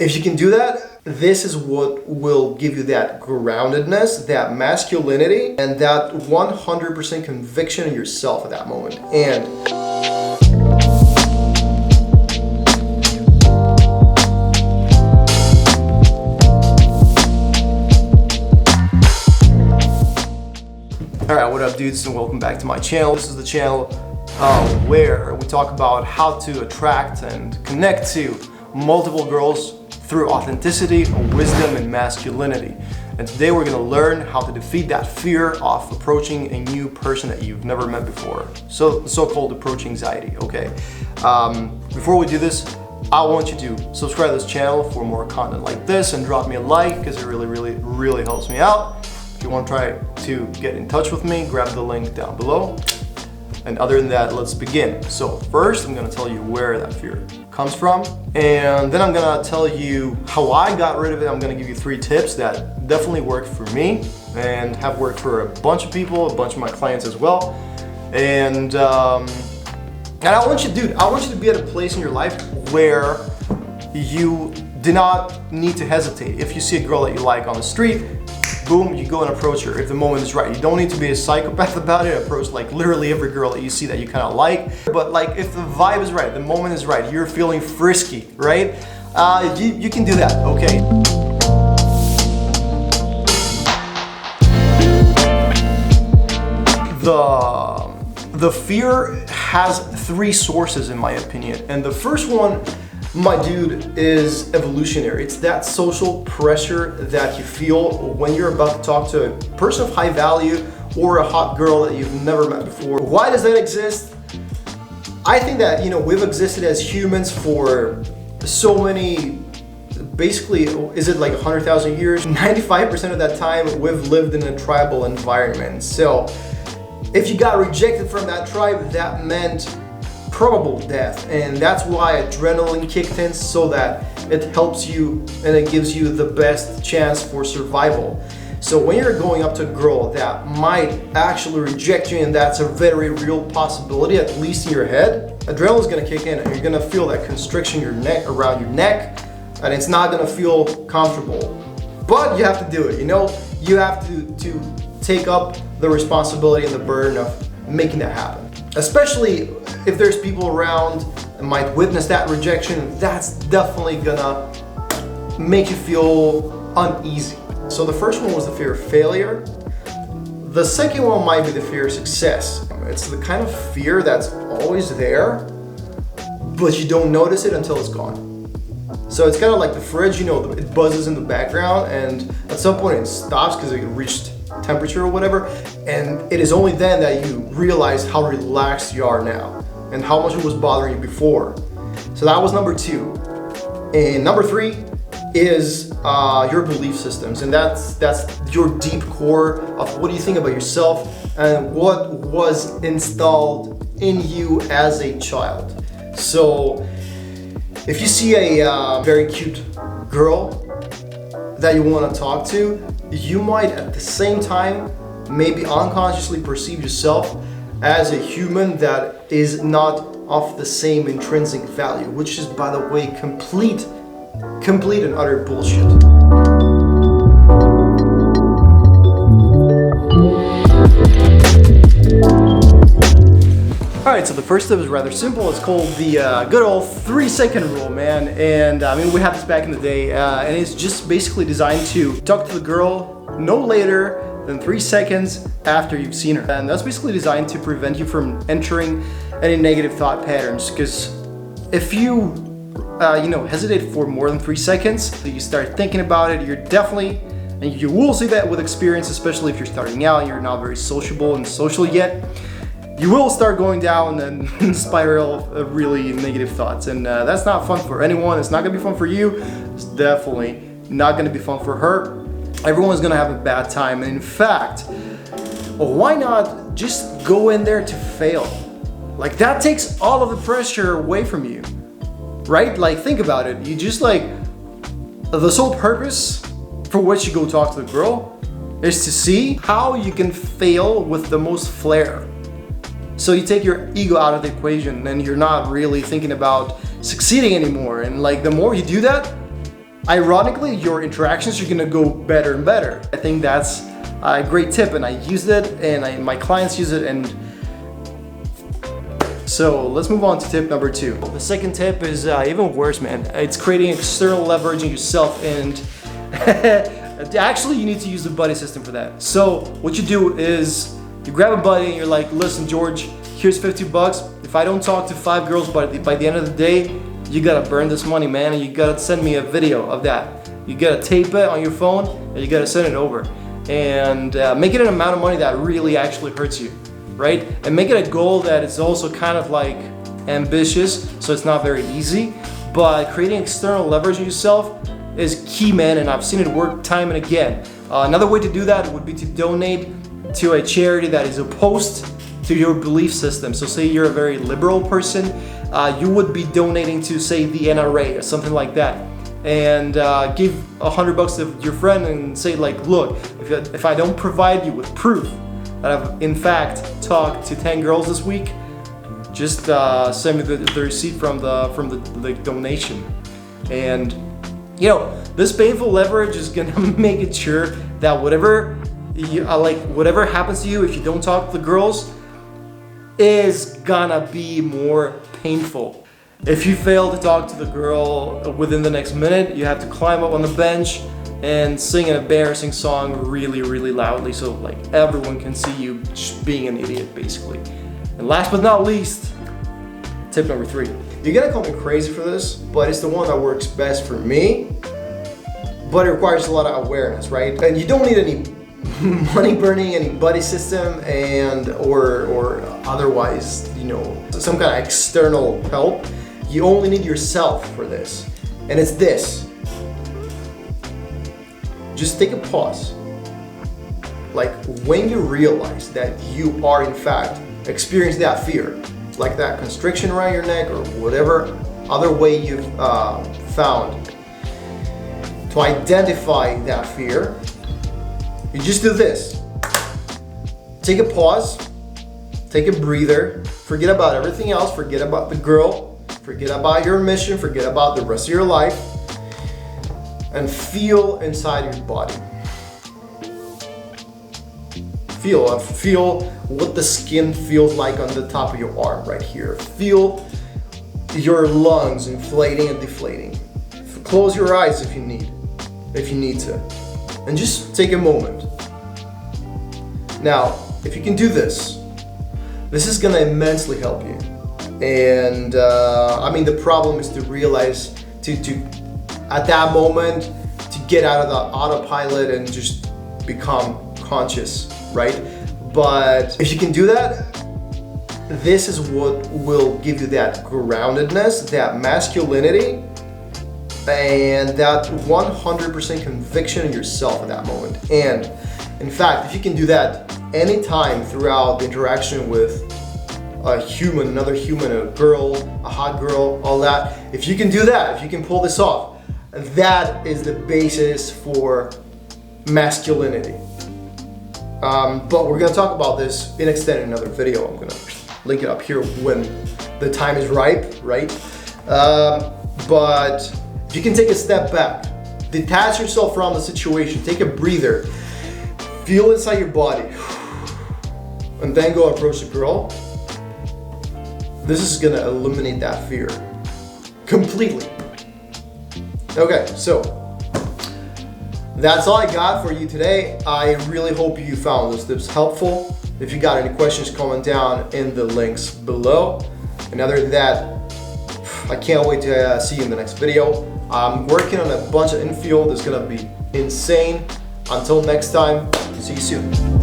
If you can do that, this is what will give you that groundedness, that masculinity, and that 100% conviction in yourself at that moment. And alright, what up dudes, and welcome back to my channel. This is the channel where we talk about how to attract and connect to multiple girls through authenticity, wisdom, and masculinity. And today we're going to learn how to defeat that fear of approaching a new person that you've never met before. So the so-called approach anxiety, okay? Before we do this, I want you to subscribe to this channel for more content like this and drop me a like because it really helps me out. If you want to try to get in touch with me, grab the link down below. And other than that, let's begin. So first, I'm going to tell you where that fear comes from, and then I'm going to tell you how I got rid of it. I'm going to give you 3 tips that definitely worked for me and have worked for a bunch of people, a bunch of my clients as well. And I want you, dude, I want you to be at a place in your life where you do not need to hesitate. If you see a girl that you like on the street, boom, you go and approach her if the moment is right. You don't need to be a psychopath about it. Approach like literally every girl that you see that you kind of like. But like if the vibe is right, the moment is right, you're feeling frisky, right? You can do that, okay? The fear has 3 sources in my opinion. And the first one, my dude, is evolutionary. It's that social pressure that you feel when you're about to talk to a person of high value or a hot girl that you've never met before. Why does that exist? I think that, you know, we've existed as humans for so many, basically, is it like 100,000 years? 95% of that time we've lived in a tribal environment. So if you got rejected from that tribe, that meant probable death, and that's why adrenaline kicked in, so that it helps you and it gives you the best chance for survival. So when you're going up to a girl that might actually reject you, and that's a very real possibility, at least in your head, adrenaline's gonna kick in and you're gonna feel that constriction around your neck, and it's not gonna feel comfortable. But you have to do it, you know? You have to take up the responsibility and the burden of making that happen. Especially if there's people around that might witness that rejection, that's definitely gonna make you feel uneasy. So the first one was the fear of failure. The second one might be the fear of success. It's the kind of fear that's always there, but you don't notice it until it's gone. So it's kind of like the fridge, you know, it buzzes in the background and at some point it stops because it reached temperature or whatever, and it is only then that you realize how relaxed you are now and how much it was bothering you before. So that was number 2. And number 3 is your belief systems, and that's your deep core of what do you think about yourself and what was installed in you as a child. So if you see a very cute girl that you want to talk to, you might at the same time maybe unconsciously perceive yourself as a human that is not of the same intrinsic value, which is, by the way, complete and utter bullshit. Alright, so the first step is rather simple. It's called the good old 3-second rule, man. And I mean, we had this back in the day, and it's just basically designed to talk to the girl no later than 3 seconds after you've seen her. And that's basically designed to prevent you from entering any negative thought patterns. Because if you, hesitate for more than 3 seconds, you start thinking about it, you're definitely, and you will see that with experience, especially if you're starting out and you're not very sociable and social yet, you will start going down and spiral of really negative thoughts, and that's not fun for anyone. It's not gonna be fun for you. It's definitely not gonna be fun for her. Everyone's gonna have a bad time. And in fact, why not just go in there to fail? Like that takes all of the pressure away from you, right? Like think about it. You just like, the sole purpose for which you go talk to the girl is to see how you can fail with the most flair. So you take your ego out of the equation and you're not really thinking about succeeding anymore. And like the more you do that, ironically, your interactions are gonna go better and better. I think that's a great tip, and I used it, and my clients use it, and so let's move on to tip number 2. The second tip is even worse, man. It's creating external leverage in yourself, and actually you need to use the buddy system for that. So what you do is you grab a buddy and you're like, listen, George, here's $50. If I don't talk to 5 girls by the end of the day, you gotta burn this money, man, and you gotta send me a video of that. You gotta tape it on your phone and you gotta send it over. And make it an amount of money that really actually hurts you, right? And make it a goal that is also kind of like ambitious, so it's not very easy. But creating external leverage in yourself is key, man, and I've seen it work time and again. Another way to do that would be to donate to a charity that is opposed to your belief system. So say you're a very liberal person, you would be donating to, say, the NRA or something like that, and give $100 to your friend and say, like, look, if I don't provide you with proof that I've in fact talked to 10 girls this week, just send me the receipt from the donation. And you know, this painful leverage is gonna make it sure that whatever happens to you if you don't talk to the girls is gonna be more painful. If you fail to talk to the girl within the next minute, you have to climb up on the bench and sing an embarrassing song really, really loudly so like everyone can see you just being an idiot, basically. And last but not least, tip number 3. You're gonna call me crazy for this, but it's the one that works best for me, but it requires a lot of awareness, right? And you don't need any money burning, any buddy system, and or otherwise, you know, some kind of external help. You only need yourself for this, and it's this. Just take a pause. Like when you realize that you are in fact experiencing that fear, like that constriction around your neck or whatever other way you've found to identify that fear, you just do this. Take a pause, take a breather, forget about everything else, forget about the girl, forget about your mission, forget about the rest of your life, and feel inside your body. Feel what the skin feels like on the top of your arm right here. Feel your lungs inflating and deflating. Close your eyes if you need to. And just take a moment. Now, if you can do this, this is gonna immensely help you. And I mean, the problem is to realize, to at that moment, to get out of the autopilot and just become conscious, right? But if you can do that, this is what will give you that groundedness, that masculinity, and that 100% conviction in yourself at that moment. And in fact, if you can do that anytime throughout the interaction with a human, another human, a girl, a hot girl, all that, if you can do that, if you can pull this off, that is the basis for masculinity. But we're gonna talk about this in extent in another video. I'm gonna link it up here when the time is ripe, right? But if you can take a step back, detach yourself from the situation, take a breather, feel inside your body, and then go approach the girl, this is gonna eliminate that fear completely. Okay, so that's all I got for you today. I really hope you found those tips helpful. If you got any questions, comment down in the links below. And other than that, I can't wait to see you in the next video. I'm working on a bunch of infield. It's gonna be insane. Until next time, see you soon.